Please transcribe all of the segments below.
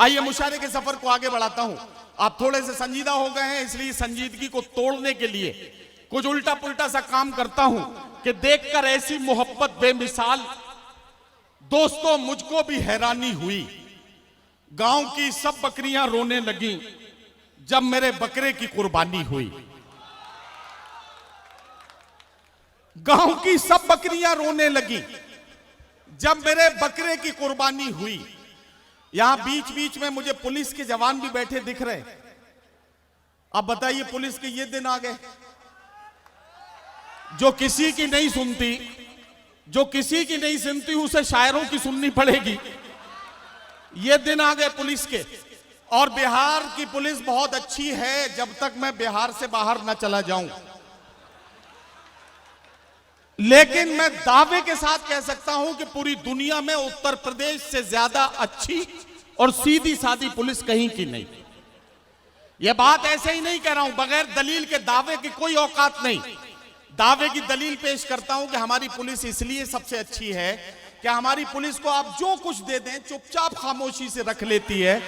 आइए मुशायरे के सफर को आगे बढ़ाता हूं। आप थोड़े से संजीदा हो गए हैं, इसलिए संजीदगी को तोड़ने के लिए कुछ उल्टा पुल्टा सा काम करता हूं कि देखकर ऐसी मोहब्बत बेमिसाल दोस्तों मुझको भी हैरानी हुई। गांव की सब बकरियां रोने लगी जब मेरे बकरे की कुर्बानी हुई। गांव की सब बकरियां रोने लगी जब मेरे बकरे की कुर्बानी हुई। यहां बीच बीच में मुझे पुलिस के जवान भी बैठे दिख रहे। अब बताइए, पुलिस के ये दिन आ गए जो किसी की नहीं सुनती, जो किसी की नहीं सुनती उसे शायरों की सुननी पड़ेगी। ये दिन आ गए पुलिस के। और बिहार की पुलिस बहुत अच्छी है जब तक मैं बिहार से बाहर ना चला जाऊं। लेकिन मैं दावे के साथ कह सकता हूं कि पूरी दुनिया में उत्तर प्रदेश से ज्यादा अच्छी और सीधी सादी पुलिस कहीं की नहीं। यह बात ऐसे ही नहीं कह रहा हूं, बगैर दलील के दावे की कोई औकात नहीं। दावे की दलील पेश करता हूं कि हमारी पुलिस इसलिए सबसे अच्छी है कि हमारी पुलिस को आप जो कुछ दे दें चुपचाप खामोशी से रख लेती है,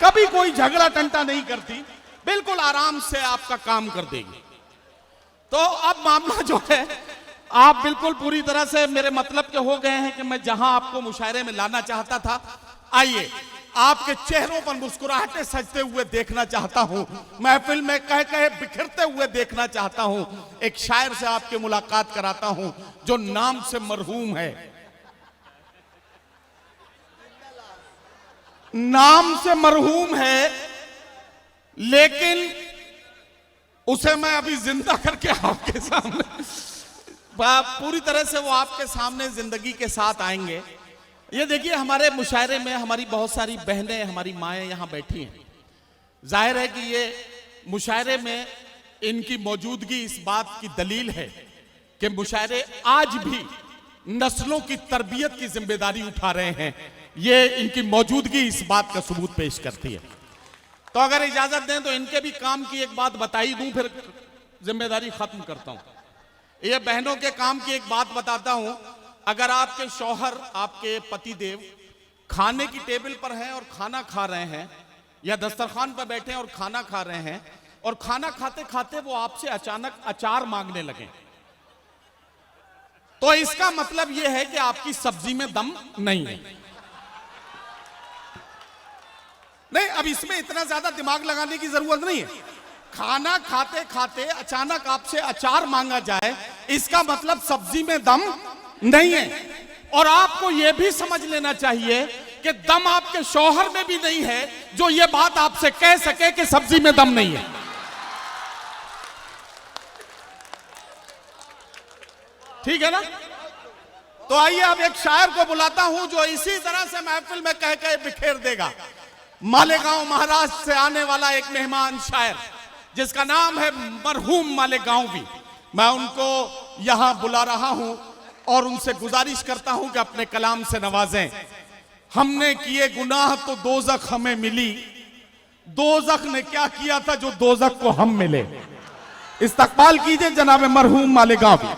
कभी कोई झगड़ा टंटा नहीं करती, बिल्कुल आराम से आपका काम कर देगी। तो अब मामला जो है, आप बिल्कुल पूरी तरह से मेरे मतलब के हो गए हैं कि मैं जहां आपको मुशायरे में लाना चाहता था। आइए, आपके चेहरों पर मुस्कुराहटें सजते हुए देखना चाहता हूं, महफिल में कह कहे बिखरते हुए देखना चाहता हूं। एक शायर से आपकी मुलाकात कराता हूं जो नाम से मरहूम है, नाम से मरहूम है, लेकिन उसे मैं अभी जिंदा करके आपके सामने पूरी तरह से वो आपके सामने जिंदगी के साथ आएंगे। ये देखिए, हमारे मुशायरे में हमारी बहुत सारी बहनें, हमारी माएँ यहां बैठी हैं। जाहिर है कि ये मुशायरे में इनकी मौजूदगी इस बात की दलील है कि मुशायरे आज भी नस्लों की तरबियत की जिम्मेदारी उठा रहे हैं। ये इनकी मौजूदगी इस बात का सबूत पेश करती है। तो अगर इजाजत दें तो इनके भी काम की एक बात बता ही दूं, फिर जिम्मेदारी खत्म करता हूं। ये बहनों के काम की एक बात बताता हूं। अगर आपके शौहर, आपके पतिदेव खाने की टेबल पर हैं और खाना खा रहे हैं, या दस्तरखान पर बैठे हैं और खाना खा रहे हैं, और खाना खाते खाते वो आपसे अचानक अचार मांगने लगे, तो इसका मतलब यह है कि आपकी सब्जी में दम नहीं है। नहीं, अब इसमें इतना ज्यादा दिमाग लगाने की जरूरत नहीं है। खाना खाते खाते अचानक आपसे अचार मांगा जाए, इसका मतलब सब्जी में दम नहीं है। और आपको यह भी समझ लेना चाहिए कि दम आपके शौहर में भी नहीं है जो यह बात आपसे कह सके कि सब्जी में दम नहीं है। ठीक है ना? तो आइए अब एक शायर को बुलाता हूं जो इसी तरह से महफिल में कह के बिखेर देगा। मालेगांव महाराष्ट्र से आने वाला एक मेहमान शायर जिसका नाम है मरहूम मालेगांवी, मैं उनको यहां बुला रहा हूं और उनसे गुजारिश करता हूं कि अपने कलाम से नवाजें। हमने किए गुनाह तो दोजख हमें मिली, दोजख ने क्या किया था जो दोजख को हम मिले। इस्तकबाल कीजिए जनाब मरहूम मालेगांवी।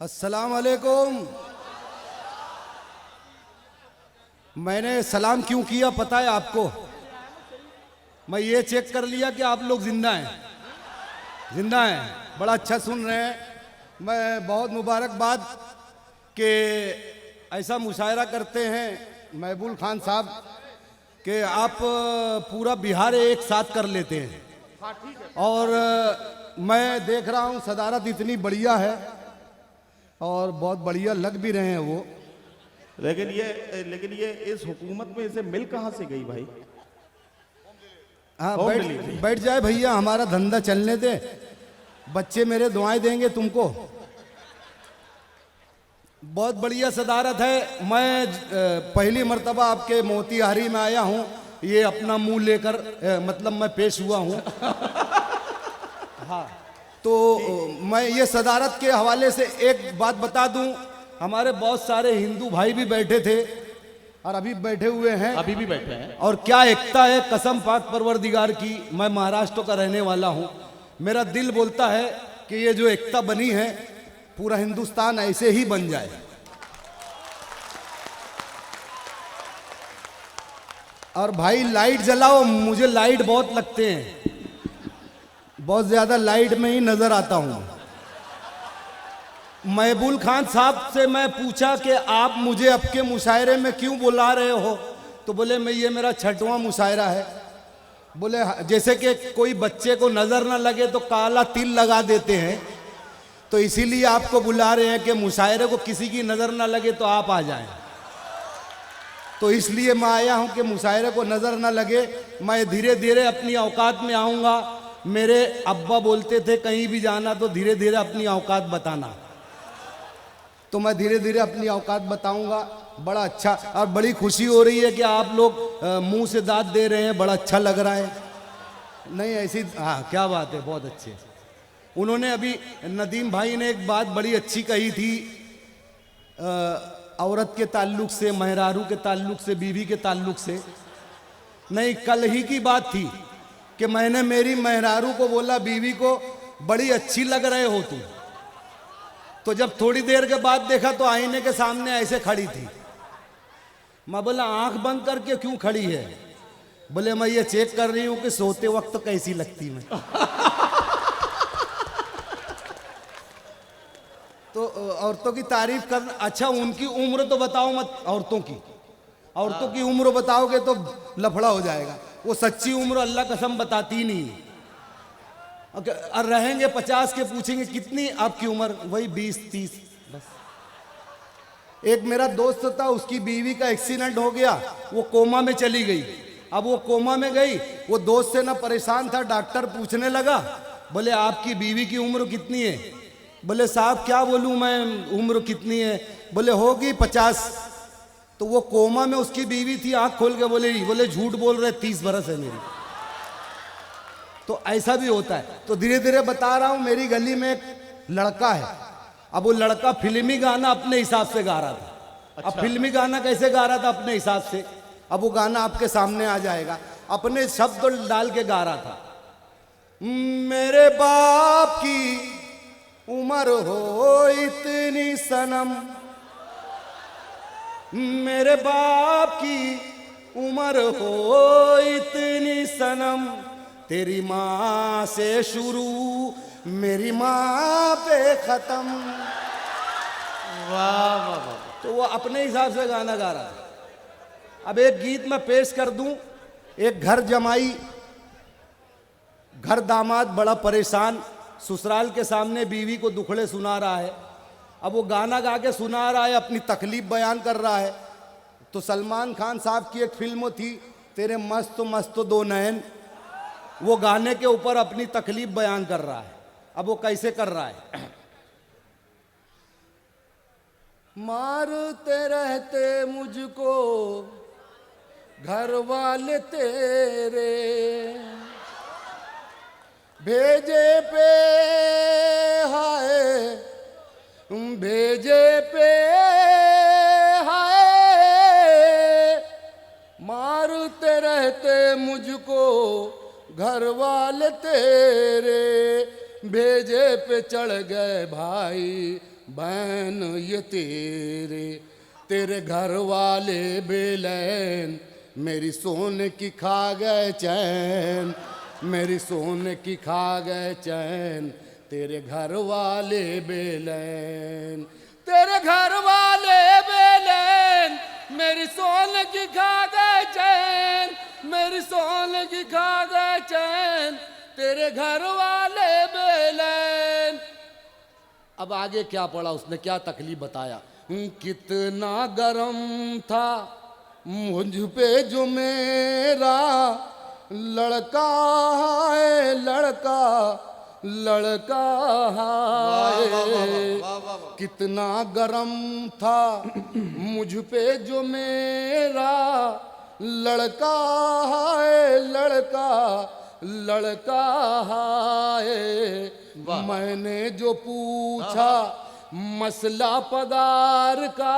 अस्सलाम वालेकुम। मैंने सलाम क्यों किया पता है आपको? मैं ये चेक कर लिया कि आप लोग जिंदा हैं, जिंदा हैं, बड़ा अच्छा सुन रहे हैं। मैं बहुत मुबारकबाद कि ऐसा मुशायरा करते हैं महबूब खान साहब कि आप पूरा बिहार एक साथ कर लेते हैं। और मैं देख रहा हूँ सदारत इतनी बढ़िया है और बहुत बढ़िया लग भी रहे हैं वो। लेकिन ये इस हुकूमत में इसे मिल कहां से गई भाई? हाँ, बैठ जाए भैया, हमारा धंधा चलने दे। बच्चे मेरे दुआएं देंगे तुमको। बहुत बढ़िया सदारत है। मैं पहली मर्तबा आपके मोतिहारी में आया हूँ, ये अपना मुंह लेकर, मतलब मैं पेश हुआ हूँ। हाँ, तो मैं ये सदारत के हवाले से एक बात बता दूं। हमारे बहुत सारे हिंदू भाई भी बैठे थे और अभी बैठे हुए हैं। अभी भी बैठे हैं। और क्या एकता है, कसम पाक परवरदिगार की। मैं महाराष्ट्र का रहने वाला हूं। मेरा दिल बोलता है कि ये जो एकता बनी है पूरा हिंदुस्तान ऐसे ही बन जाए। और भाई लाइट जलाओ, मुझे लाइट बहुत लगते हैं, बहुत ज्यादा लाइट में ही नजर आता हूं। महबूल खान साहब से मैं पूछा कि आप मुझे आपके मुशायरे में क्यों बुला रहे हो, तो बोले मैं ये मेरा 6वां मुशायरा है। बोले जैसे कि कोई बच्चे को नजर ना लगे तो काला तिल लगा देते हैं, तो इसीलिए आपको बुला रहे हैं कि मुशायरे को किसी की नजर ना लगे तो आप आ जाएं। तो इसलिए मैं आया हूं कि मुशायरे को नजर ना लगे। मैं धीरे धीरे अपनी औकात में आऊंगा। मेरे अब्बा बोलते थे कहीं भी जाना तो धीरे धीरे अपनी औकात बताना, तो मैं धीरे धीरे अपनी औकात बताऊंगा। बड़ा अच्छा और बड़ी खुशी हो रही है कि आप लोग मुंह से दाद दे रहे हैं, बड़ा अच्छा लग रहा है। नहीं ऐसी, हाँ क्या बात है, बहुत अच्छे। उन्होंने अभी नदीम भाई ने एक बात बड़ी अच्छी कही थी, औरत के ताल्लुक से, मेहरारू के ताल्लुक से, बीवी के ताल्लुक से। नहीं, कल ही की बात थी कि मैंने मेरी मेहरारू को बोला, बीवी को, बड़ी अच्छी लग रहे हो तुम। तो जब थोड़ी देर के बाद देखा तो आईने के सामने ऐसे खड़ी थी। मैं बोला आंख बंद करके क्यों खड़ी है? बोले मैं ये चेक कर रही हूं कि सोते वक्त कैसी लगती मैं। तो औरतों की तारीफ कर, अच्छा उनकी उम्र तो बताओ मत, औरतों की उम्र बताओगे तो लफड़ा हो जाएगा। वो सच्ची उम्र अल्लाह कसम बताती नहीं। और रहेंगे 50 के, पूछेंगे कितनी आपकी उम्र, वही 20-30 बस। एक मेरा दोस्त था, उसकी बीवी का एक्सीडेंट हो गया, वो कोमा में चली गई। अब वो कोमा में गई, वो दोस्त से ना परेशान था, डॉक्टर पूछने लगा, बोले आपकी बीवी की उम्र कितनी है? बोले साहब क्या बोलूं मैं, उम्र कितनी है? बोले होगी 50। तो वो कोमा में उसकी बीवी थी, आंख खोल के बोले झूठ बोल रहे, 30 बरस है मेरी। तो ऐसा भी होता है। तो धीरे धीरे बता रहा हूं, मेरी गली में एक लड़का है। अब वो लड़का फिल्मी गाना अपने हिसाब से गा रहा था। अच्छा। अब फिल्मी गाना कैसे गा रहा था? अपने हिसाब से। अब वो गाना आपके सामने आ जाएगा, अपने शब्द डाल के गा रहा था। मेरे बाप की उम्र हो इतनी सनम, मेरे बाप की उम्र हो इतनी सनम, तेरी माँ से शुरू मेरी माँ पे खत्म। वाह वाह वाह। तो वो अपने हिसाब से गाना गा रहा है। अब एक गीत मैं पेश कर दूं। एक घर जमाई, घर दामाद बड़ा परेशान, ससुराल के सामने बीवी को दुखड़े सुना रहा है। अब वो गाना गा के सुना रहा है, अपनी तकलीफ बयान कर रहा है। तो सलमान खान साहब की एक फिल्म थी तेरे मस्त मस्त दो नयन, वो गाने के ऊपर अपनी तकलीफ बयान कर रहा है। अब वो कैसे कर रहा है? मारते रहते मुझको घर वाले तेरे, भेजे पे हाय, भेजे पे हाय, मारते रहते मुझको घर वाले तेरे, भेजे पे चढ़ गए भाई बहन ये तेरे, तेरे घर वाले बेलैन मेरी सोने की खा गए चैन, मेरी सोने की खा गए चैन, तेरे घर वाले बेलैन, तेरे घर वाले बेलैन मेरी सोने की खा गए चैन, मेरी सोने की खा गए चैन, तेरे घर वाले बेलैन। अब आगे क्या पड़ा, उसने क्या तकलीफ बताया। कितना गरम था मुझ पे जो मेरा लड़का है, लड़का लड़का है, कितना गरम था मुझ पे जो मेरा लड़का है, लड़का लड़का है। मैंने जो पूछा मसला पगार का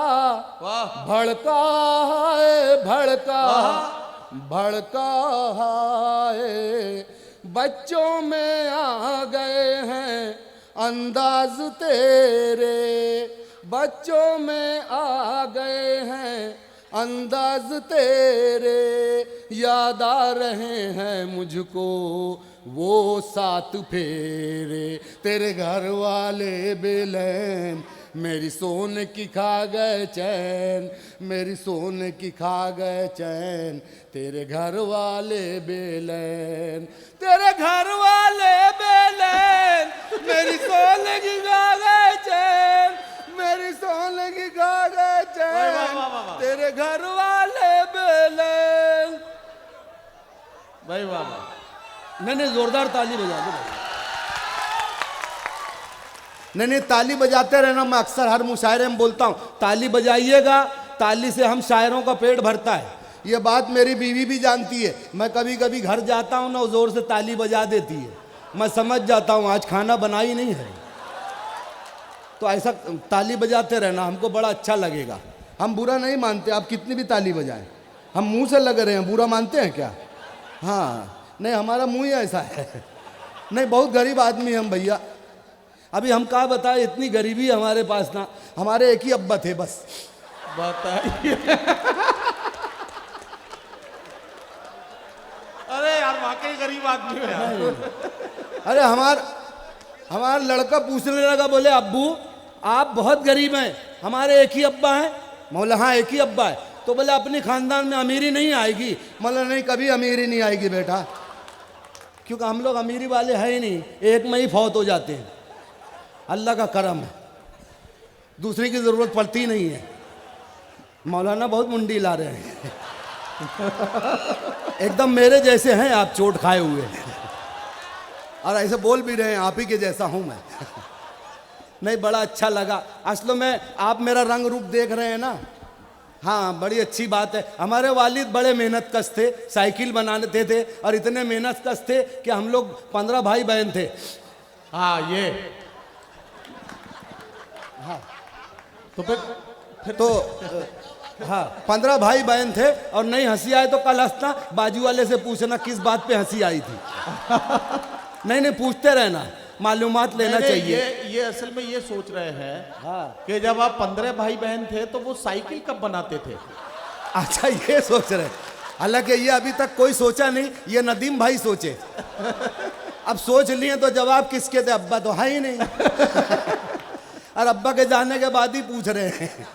वाह भड़का है, भड़का भड़का है, बच्चों में आ गए हैं अंदाज तेरे, बच्चों में आ गए हैं अंदाज तेरे, याद आ रहे हैं मुझको वो सात फेरे, तेरे घर वाले बेलैन मेरी सोने की खा गए चैन, मेरी सोने की खा गए चैन, तेरे घर वाले बेलैन, तेरे घर वाले बेलैन मेरी सोने की खा गए चैन, मेरी सोने की खा गए चैन, तेरे घर वाले बेलैन। भाई वाह। नहीं जोरदार ताली बजा दो। नहीं ताली बजाते रहना, मैं अक्सर हर मुशायरे में बोलता हूँ ताली बजाइएगा, ताली से हम शायरों का पेट भरता है। ये बात मेरी बीवी भी जानती है, मैं कभी कभी घर जाता हूँ ना जोर से ताली बजा देती है, मैं समझ जाता हूँ आज खाना बनाई नहीं है। तो ऐसा ताली बजाते रहना, हमको बड़ा अच्छा लगेगा। हम बुरा नहीं मानते, आप कितनी भी ताली बजाएं, हम मुंह से लग रहे हैं, बुरा मानते हैं क्या? हाँ नहीं, हमारा मुंह ही ऐसा है। नहीं बहुत गरीब आदमी हम भैया, अभी हम क्या बताएं, इतनी गरीबी हमारे पास ना, हमारे एक ही अब्बा थे बस। बताइए। अरे यार वाकई गरीब आदमी हो यार। अरे हमारा लड़का पूछने लगा, बोले अब्बू आप बहुत गरीब हैं, हमारे एक ही अब्बा हैं। मौला हाँ एक ही अब्बा है। तो बोले अपनी खानदान में अमीरी नहीं आएगी? मौला नहीं, कभी अमीरी नहीं आएगी बेटा, क्योंकि हम लोग अमीरी वाले हैं ही नहीं, एक में ही फौत हो जाते हैं, अल्लाह का करम है, दूसरी की ज़रूरत पड़ती नहीं है। मौलाना बहुत मुंडी ला रहे हैं। एकदम मेरे जैसे हैं आप, चोट खाए हुए, और ऐसे बोल भी रहे हैं आप ही के जैसा हूं मैं। नहीं बड़ा अच्छा लगा, असल में आप मेरा रंग रूप देख रहे हैं ना, हाँ बड़ी अच्छी बात है। हमारे वालिद बड़े मेहनत कश थे, साइकिल बनाते थे, और इतने मेहनत कश थे कि हम लोग 15 भाई बहन थे। हाँ ये हाँ तो फिर तो हाँ 15 भाई बहन थे, और नहीं हंसी आए तो कल हंसना, बाजू वाले से पूछना किस बात पे हंसी आई थी। नहीं पूछते रहना, मालूमात लेना चाहिए। ये असल में ये सोच रहे हैं हाँ कि जब आप 15 भाई बहन थे तो वो साइकिल कब बनाते थे? अच्छा ये सोच रहे, हालांकि ये अभी तक कोई सोचा नहीं, ये नदीम भाई सोचे। अब सोच लिए तो जवाब किसके थे, अब्बा तो है ही नहीं। और अब्बा के जाने के बाद ही पूछ रहे हैं।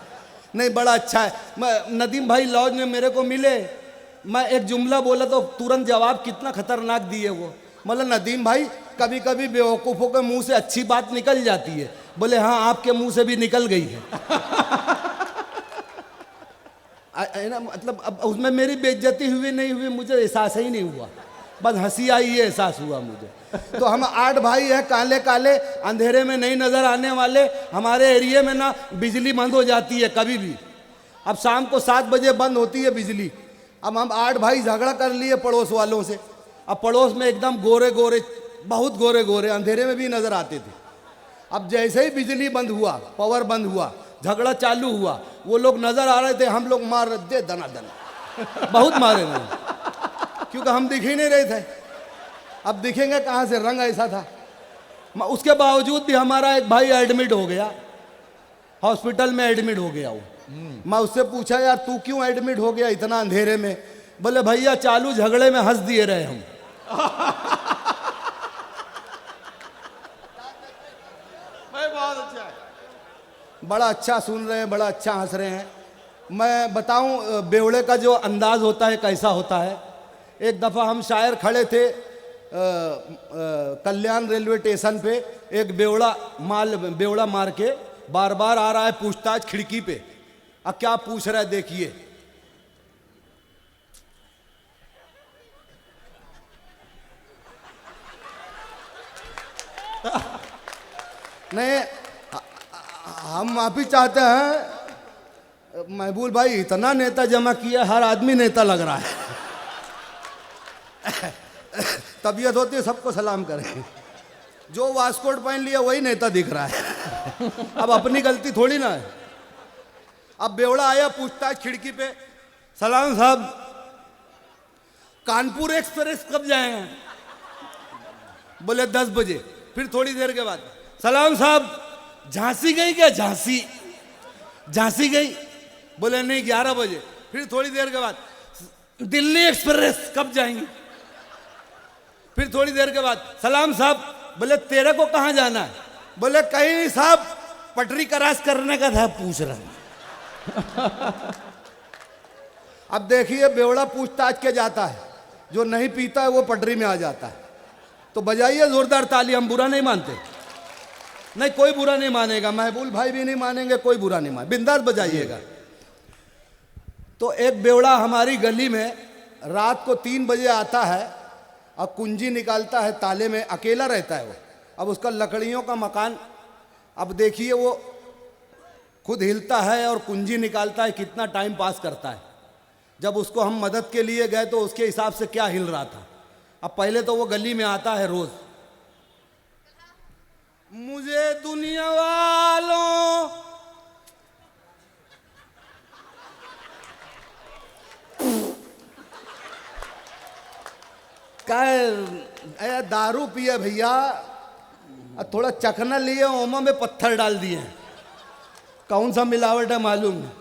नहीं बड़ा अच्छा है। मैं नदीम भाई लॉज में मेरे को मिले, मैं एक जुमला बोला तो तुरंत जवाब कितना खतरनाक दिए वो। मतलब नदीम भाई कभी कभी बेवकूफ़ों के मुंह से अच्छी बात निकल जाती है। बोले हाँ आपके मुंह से भी निकल गई है। ना मतलब अब उसमें मेरी बेइज्जती हुई नहीं हुई, मुझे एहसास ही नहीं हुआ, बस हंसी आई ये एहसास हुआ मुझे। तो हम 8 भाई हैं, काले काले, अंधेरे में नहीं नज़र आने वाले। हमारे एरिया में ना बिजली बंद हो जाती है कभी भी, अब शाम को 7 बजे बंद होती है बिजली। अब हम 8 भाई झगड़ा कर लिए पड़ोस वालों से। अब पड़ोस में एकदम गोरे गोरे, बहुत गोरे गोरे, अंधेरे में भी नज़र आते थे। अब जैसे ही बिजली बंद हुआ, पावर बंद हुआ, झगड़ा चालू हुआ, वो लोग नज़र आ रहे थे, हम लोग मार रहे थे दना दना, बहुत मारे गए, क्योंकि हम दिख ही नहीं रहे थे। अब दिखेंगे कहाँ से, रंग ऐसा था। उसके बावजूद भी हमारा एक भाई एडमिट हो गया, हॉस्पिटल में एडमिट हो गया वो। मैं उससे पूछा यार तू क्यों एडमिट हो गया इतना अंधेरे में? बोले भैया चालू झगड़े में हंस दिए रहे हम। बहुत अच्छा है। बड़ा अच्छा सुन रहे हैं, बड़ा अच्छा हंस रहे हैं। मैं बताऊं बेवड़े का जो अंदाज होता है कैसा होता है। एक दफ़ा हम शायर खड़े थे कल्याण रेलवे स्टेशन पे, एक बेवड़ा मार के बार बार आ रहा है पूछताछ खिड़की पे। अब क्या पूछ रहा है देखिए। नहीं हम माफी चाहते हैं महबूब भाई, इतना नेता जमा किया, हर आदमी नेता लग रहा है। तबीयत होती है सबको सलाम करें, जो वास्कोट पहन लिया वही नेता दिख रहा है। अब अपनी गलती थोड़ी ना है। अब बेवड़ा आया, पूछता है खिड़की पे, सलाम साहब कानपुर एक्सप्रेस कब जाएंगे? बोले 10 बजे। फिर थोड़ी देर के बाद, सलाम साहब झांसी गई क्या? झांसी झांसी गई? बोले नहीं 11 बजे। फिर थोड़ी देर के बाद, दिल्ली एक्सप्रेस कब जाएंगे? फिर थोड़ी देर के बाद, सलाम साहब, बोले तेरे को कहाँ जाना है? बोले कहीं नहीं साहब, पटरी क्रॉस करने का था, पूछ रहा हूं। अब देखिए बेवड़ा पूछताछ के जाता है, जो नहीं पीता है वो पटरी में आ जाता है। तो बजाइए जोरदार ताली, हम बुरा नहीं मानते, नहीं कोई बुरा नहीं मानेगा, महबूल भाई भी नहीं मानेंगे, कोई बुरा नहीं माने, बिंदास बजाइएगा। तो एक बेवड़ा हमारी गली में रात को 3 बजे आता है और कुंजी निकालता है ताले में, अकेला रहता है वो। अब उसका लकड़ियों का मकान, अब देखिए वो खुद हिलता है और कुंजी निकालता है, कितना टाइम पास करता है। जब उसको हम मदद के लिए गए तो उसके हिसाब से क्या हिल रहा था। अब पहले तो वो गली में आता है रोज, मुझे दुनिया वालों क्या दारू पिए भैया, थोड़ा चखना लिए, ओमा में पत्थर डाल दिए, कौन सा मिलावट है मालूम नहीं।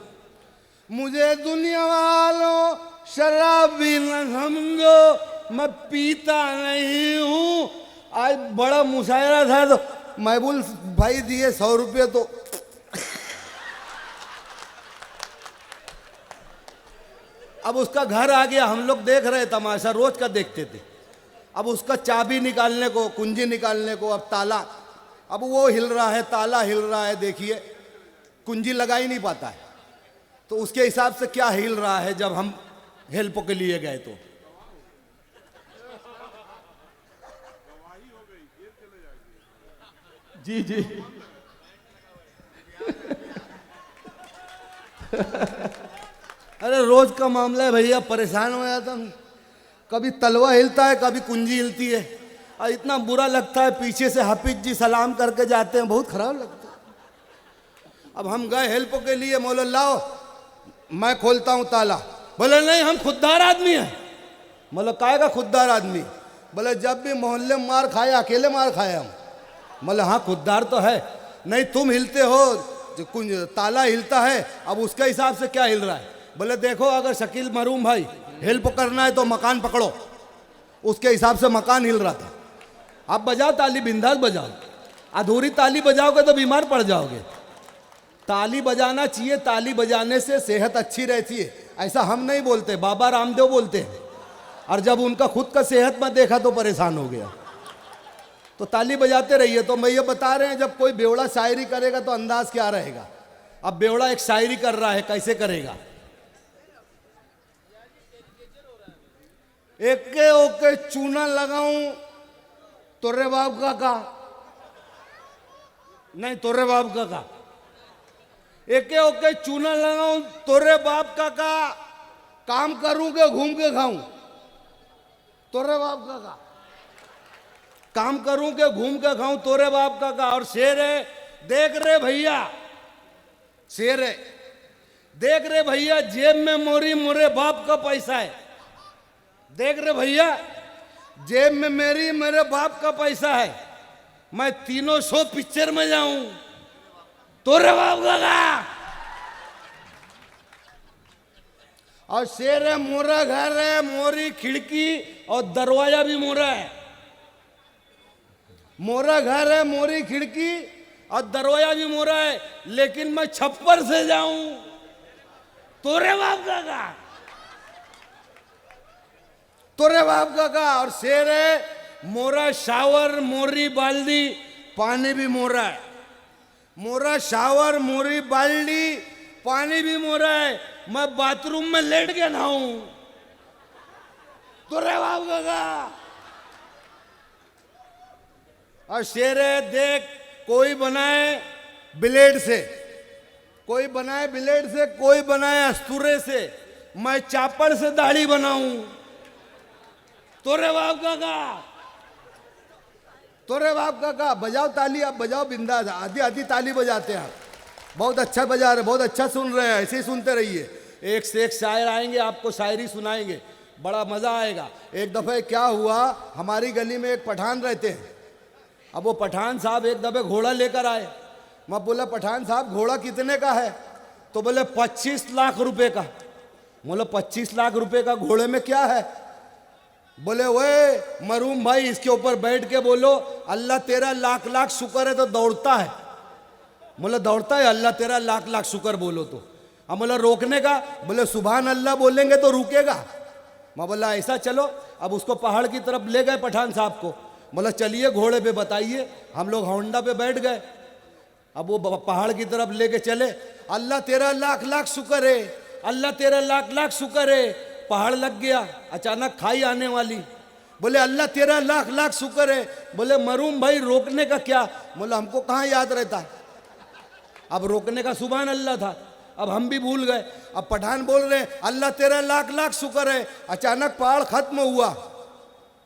मुझे दुनिया वालों शराब भी न समझो, मैं पीता नहीं हूं। आज बड़ा मुशायरा था तो महबूल भाई दिए 100 रुपये। तो अब उसका घर आ गया, हम लोग देख रहे तमाशा, रोज का देखते थे। अब उसका चाबी निकालने को, कुंजी निकालने को, अब ताला, अब वो हिल रहा है, ताला हिल रहा है, देखिए कुंजी लगा ही नहीं पाता है। तो उसके हिसाब से क्या हिल रहा है जब हम हेल्प के लिए गए तो। जी जी। अरे रोज का मामला है भैया, परेशान हो जाता हूँ। कभी तलवा हिलता है, कभी कुंजी हिलती है, और इतना बुरा लगता है। पीछे से हाफिज जी सलाम करके जाते हैं, बहुत खराब लगता है। अब हम गए हेल्प के लिए, मोलो लाओ मैं खोलता हूँ ताला। बोले नहीं हम खुददार आदमी हैं। मतलब काय का खुददार आदमी? बोले जब भी मोहल्ले में मार खाए, अकेले मार खाए हम। मतलब हाँ खुददार तो है, नहीं तुम हिलते हो, जो ताला हिलता है, अब उसके हिसाब से क्या हिल रहा है। बोले देखो अगर शकील मरूम भाई हेल्प करना है तो मकान पकड़ो, उसके हिसाब से मकान हिल रहा था। आप बजाओ ताली, बिंदास बजाओ, अधूरी ताली बजाओगे तो बीमार पड़ जाओगे। ताली बजाना चाहिए, ताली बजाने से सेहत अच्छी रहती है। ऐसा हम नहीं बोलते, बाबा रामदेव बोलते हैं। और जब उनका खुद का सेहत में देखा तो परेशान हो गया। तो ताली बजाते रहिए। तो मैं ये बता रहे हैं, जब कोई बेवड़ा शायरी करेगा तो अंदाज क्या रहेगा। अब बेवड़ा एक शायरी कर रहा है, कैसे करेगा? एके ओके चूना लगाऊं तोरे बाप का नहीं, तोरे बाप का एके ओके चूना लगाऊं तोरे बाप का काम करूं के घूम के खाऊं। तोरे बाप का काम करूं के घूम के खाऊं, तोरे बाप का। और शेर है, देख रे भैया, शेर है, देख रे भैया जेब में मोरी मोरे बाप का पैसा है। देख रे भैया जेब में मेरी मेरे बाप का पैसा है, मैं 300 पिक्चर में जाऊं, तोरे बाप का। और शेर है, मोरा घर है, मोरी खिड़की और दरवाजा भी मोरा है। मोरा घर है, मोरी खिड़की और दरवाजा भी मोरा है, लेकिन मैं छप्पर से जाऊं, तोरे बाप का, तोरे बाप का। और शेर है, मोरा शावर मोरी बाल्टी पानी भी मोरा है। मोरा शावर मोरी बाल्टी पानी भी मोरा है, मैं बाथरूम में लेट के नहाऊं, तोरे बाप का। और शेर है, देख कोई बनाए ब्लेड से, कोई बनाए ब्लेड से, कोई बनाए अस्तूरे से, मैं चापड़ से दाढ़ी बनाऊं, तोरे बाप का। तो रे बाप का बजाओ ताली, आप बजाओ बिंदास, आधी आधी ताली बजाते हैं आप। बहुत अच्छा बजा रहे, बहुत अच्छा सुन रहे हैं, ऐसे ही सुनते रहिए। एक से एक शायर आएंगे, आपको शायरी सुनाएंगे, बड़ा मज़ा आएगा। एक दफ़े क्या हुआ, हमारी गली में एक पठान रहते हैं। अब वो पठान साहब एक दफ़े घोड़ा लेकर आए। मैं बोला पठान साहब घोड़ा कितने का है? तो बोले 25 लाख रुपए का। बोले 25 लाख रुपए का घोड़े में क्या है? बोले ओए मरूम भाई, इसके ऊपर बैठ के बोलो अल्लाह तेरा लाख लाख शुक्र है, तो दौड़ता है। बोले दौड़ता है, अल्लाह तेरा लाख लाख शुक्र बोलो तो। अब बोला रोकने का? बोले सुभान अल्लाह बोलेंगे तो रुकेगा। मैं बोला ऐसा, चलो। अब उसको पहाड़ की तरफ ले गए पठान साहब को। बोला चलिए घोड़े पे बताइए। हम लोग होंडा पे बैठ गए। अब वो पहाड़ की तरफ लेके चले। अल्लाह तेरा लाख लाख शुक्र है, अल्लाह तेरा लाख लाख शुक्र है। पहाड़ लग गया, अचानक खाई आने वाली। बोले अल्लाह तेरा लाख लाख शुक्र है। बोले मरूम भाई रोकने का क्या? बोला हमको कहाँ याद रहता, अब रोकने का सुभान अल्लाह था, अब हम भी भूल गए। अब पठान बोल रहे हैं अल्लाह तेरा लाख लाख शुक्र है। अचानक पहाड़ खत्म हुआ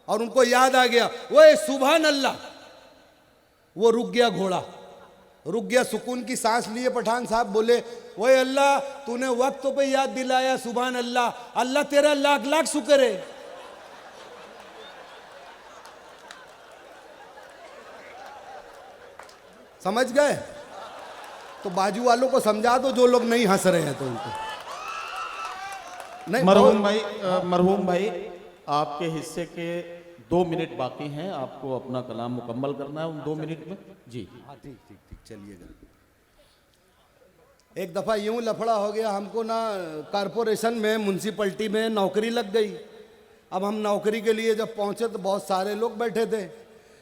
और उनको याद आ गया, वो सुभान अल्लाह। वो रुक गया, घोड़ा रुक गया, सुकून की सांस लिए। पठान साहब बोले ओए अल्लाह तूने वक्त पे याद दिलाया, सुभान अल्लाह, अल्लाह तेरा लाख लाख शुक्र है। समझ गए? तो बाजू वालों को समझा दो, जो लोग नहीं हंस रहे हैं तो उनको नहीं। मरहूम भाई आपके हिस्से के 2 मिनट बाकी हैं, आपको अपना कलाम मुकम्मल करना है उन 2 मिनट में। जी हाँ ठीक ठीक ठीक, चलिएगा। एक दफ़ा यूं लफड़ा हो गया, हमको ना कारपोरेशन में, म्यूनसिपलिटी में नौकरी लग गई। अब हम नौकरी के लिए जब पहुंचे तो बहुत सारे लोग बैठे थे।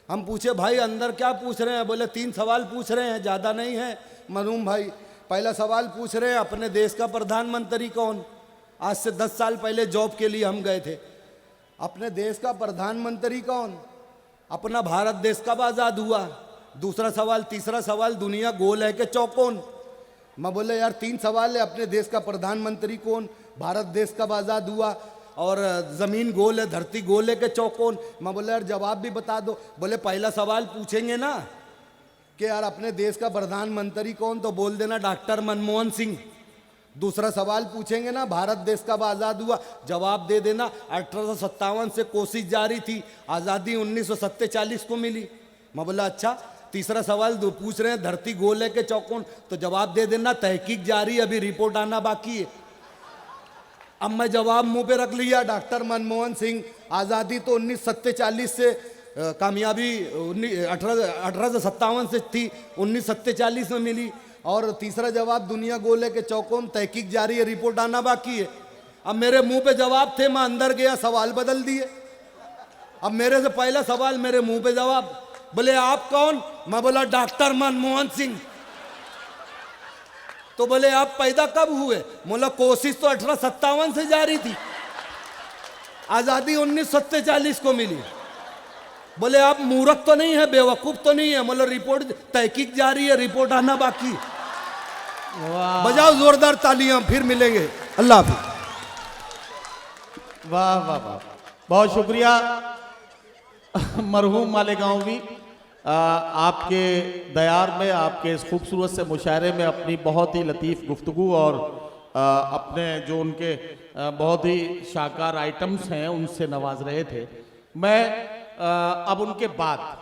हम पूछे भाई अंदर क्या पूछ रहे हैं? बोले 3 सवाल पूछ रहे हैं, ज़्यादा नहीं है मरूम भाई। पहला सवाल पूछ रहे हैं अपने देश का प्रधानमंत्री कौन? आज से 10 साल पहले जॉब के लिए हम गए थे। अपने देश का प्रधानमंत्री कौन? अपना भारत देश कब आज़ाद हुआ? दूसरा सवाल, तीसरा सवाल, दुनिया गोल है कि चौकोन? मैं बोले यार 3 सवाल है, अपने देश का प्रधानमंत्री कौन, भारत देश कब आज़ाद हुआ, और ज़मीन गोल है, धरती गोल है कि चौकोन? मैं बोले यार जवाब भी बता दो। बोले पहला सवाल पूछेंगे ना कि यार अपने देश का प्रधानमंत्री कौन, तो बोल देना डॉक्टर मनमोहन सिंह। दूसरा सवाल पूछेंगे ना भारत देश कब आज़ाद हुआ, जवाब दे देना 1857 से कोशिश जारी थी, आज़ादी 1947 को मिली। मैं बोला अच्छा। तीसरा सवाल पूछ रहे हैं धरती गोल है कि चौकोन, तो जवाब दे देना तहकीक जारी, अभी रिपोर्ट आना बाकी है। अब मैं जवाब मुंह पे रख लिया, डॉक्टर मनमोहन सिंह। आज़ादी तो 1947 से कामयाबी 1857 से थी, 1947 में मिली। और तीसरा जवाब दुनिया गोल है कि चौकोन, तहकीक जारी है, रिपोर्ट आना बाकी है। अब मेरे मुंह पे जवाब थे, मैं अंदर गया, सवाल बदल दिए। अब मेरे से पहला सवाल, मेरे मुंह पे जवाब। बोले आप कौन? मैं बोला डॉक्टर मनमोहन सिंह। तो बोले आप पैदा कब हुए? बोला कोशिश तो 1857 से जारी थी, आज़ादी 1947 को मिली। बोले आप मूर्ख तो नहीं है, बेवकूफ तो नहीं है? बोले रिपोर्ट तहकीक जारी है, रिपोर्ट आना बाकी। बजाओ जोरदार तालियां, फिर मिलेंगे। अल्लाह हाफिज। वाह वाह वाह, बहुत शुक्रिया मरहूम मालेगांवी। आपके दयार में, आपके इस खूबसूरत से मुशायरे में अपनी बहुत ही लतीफ़ गुफ्तगू और अपने जो उनके बहुत ही शाहकार आइटम्स हैं उनसे नवाज रहे थे। मैं अब उनके बाद